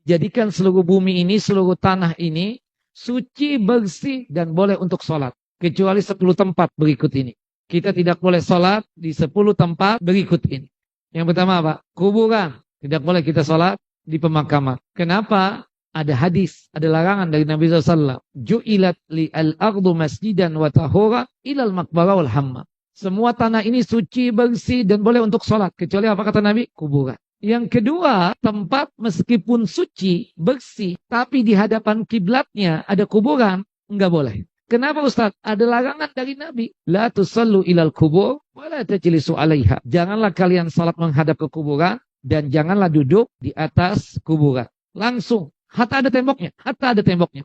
Jadikan seluruh bumi ini, seluruh tanah ini suci, bersih, dan boleh untuk sholat. Kecuali 10 tempat berikut ini. Kita tidak boleh sholat di 10 tempat berikut ini. Yang pertama apa? Kuburan. Tidak boleh kita sholat di pemakaman. Kenapa? Ada hadis, ada larangan dari Nabi SAW. Ju'ilat li'al ardu masjidan wa tahura ilal maqbarah wal hammam. Semua tanah ini suci, bersih, dan boleh untuk sholat. Kecuali apa kata Nabi? Kuburan. Yang kedua, tempat meskipun suci, bersih, tapi di hadapan kiblatnya ada kuburan, enggak boleh. Kenapa Ustaz? Ada larangan dari Nabi. La tusallu ilal kubur, wa la tajlisu alaiha. Janganlah kalian salat menghadap ke kuburan, dan janganlah duduk di atas kuburan. Langsung, hatta ada temboknya,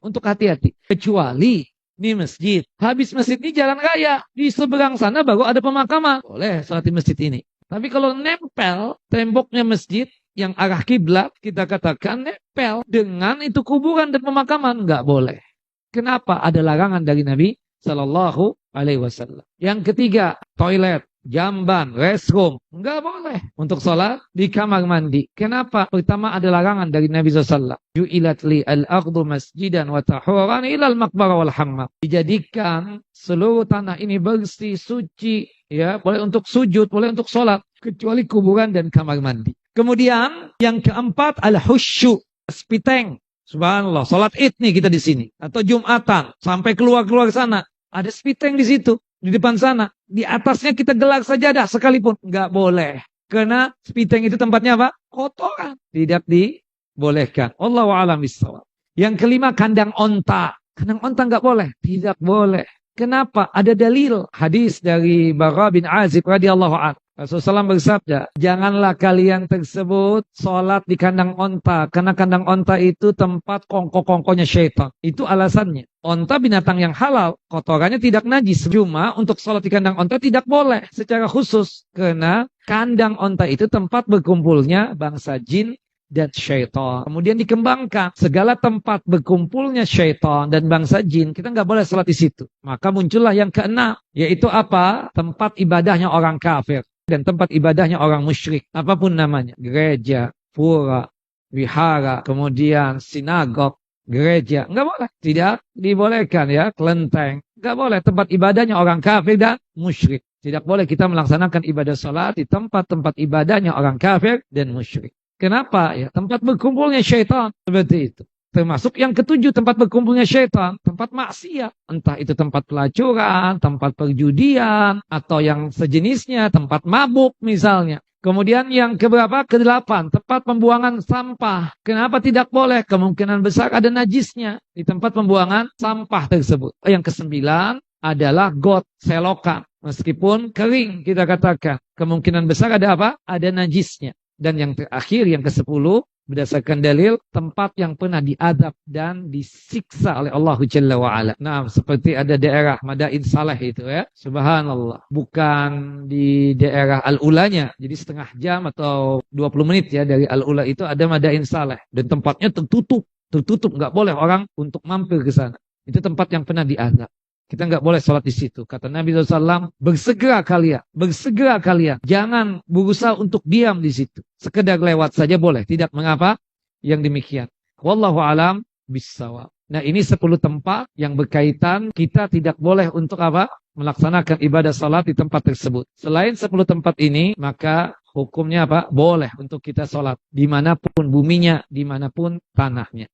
untuk hati-hati. Kecuali di masjid. Habis masjid ini jalan raya. Di seberang sana baru ada pemakaman. Boleh salat di masjid ini. Tapi kalau nempel temboknya masjid yang arah kiblat, kita katakan nempel dengan itu kuburan dan pemakaman, nggak boleh. Kenapa? Ada larangan dari Nabi Sallallahu Alaihi Wasallam. Yang ketiga, toilet, jamban, restroom, nggak boleh untuk sholat di kamar mandi. Kenapa? Pertama ada larangan dari Nabi SAW. Ju'ilat li al-ardu masjidan wa tahuran ilal maqbarah wal hammam. Dijadikan seluruh tanah ini bersih, suci, ya, boleh untuk sujud, boleh untuk sholat, kecuali kuburan dan kamar mandi. Kemudian yang keempat al-husyu, spiteng. Subhanallah, sholat id nih kita di sini atau Jumatan sampai keluar sana ada spiteng di situ. Di depan sana, di atasnya kita gelar sajadah sekalipun. Nggak boleh. Karena spiteng itu tempatnya apa? Kotoran. Tidak dibolehkan. Allahu a'lam bishawab. Yang kelima, kandang onta. Kandang onta nggak boleh. Tidak boleh. Kenapa? Ada dalil. Hadis dari Bara bin Azib radhiyallahu anhu. Rasulullah SAW bersabda, janganlah kalian tersebut sholat di kandang onta. Karena kandang onta itu tempat kongko-kongkonya syaitan. Itu alasannya. Onta binatang yang halal, kotorannya tidak najis. Cuma untuk sholat di kandang onta tidak boleh secara khusus. Karena kandang onta itu tempat berkumpulnya bangsa jin dan syaitan. Kemudian dikembangkan segala tempat berkumpulnya syaitan dan bangsa jin, kita nggak boleh sholat di situ. Maka muncullah yang keenam, yaitu apa? Tempat ibadahnya orang kafir dan tempat ibadahnya orang musyrik, apapun namanya, gereja, pura, wihara, kemudian sinagog, gereja, nggak boleh, tidak dibolehkan ya, kelenteng, nggak boleh, tempat ibadahnya orang kafir dan musyrik. Tidak boleh kita melaksanakan ibadah sholat di tempat-tempat ibadahnya orang kafir dan musyrik. Kenapa? Ya, tempat berkumpulnya syaitan, seperti itu. Termasuk yang ketujuh, tempat berkumpulnya syaitan, tempat maksiat. Entah itu tempat pelacuran, tempat perjudian, atau yang sejenisnya, tempat mabuk misalnya. Kemudian yang keberapa? Kedelapan, tempat pembuangan sampah. Kenapa tidak boleh? Kemungkinan besar ada najisnya di tempat pembuangan sampah tersebut. Yang kesembilan adalah got, selokan. Meskipun kering kita katakan, kemungkinan besar ada apa? Ada najisnya. Dan yang terakhir, yang ke-10, berdasarkan dalil, tempat yang pernah diadab dan disiksa oleh Allah Jalla wa'ala. Nah, seperti ada daerah Madain Saleh itu ya. Subhanallah. Bukan di daerah Al-Ulanya. Jadi setengah jam atau 20 menit ya dari Al-Ula itu ada Madain Saleh. Dan tempatnya tertutup. Tertutup, nggak boleh orang untuk mampir ke sana. Itu tempat yang pernah diadab. Kita nggak boleh sholat di situ. Kata Nabi SAW, bersegera kalian. Jangan berusaha untuk diam di situ. Sekedar lewat saja boleh. Tidak mengapa yang demikian. Wallahu alam bissawab. Nah, ini 10 tempat yang berkaitan kita tidak boleh untuk apa? Melaksanakan ibadah sholat di tempat tersebut. Selain 10 tempat ini, maka hukumnya apa? Boleh untuk kita sholat. Dimanapun buminya, dimanapun tanahnya.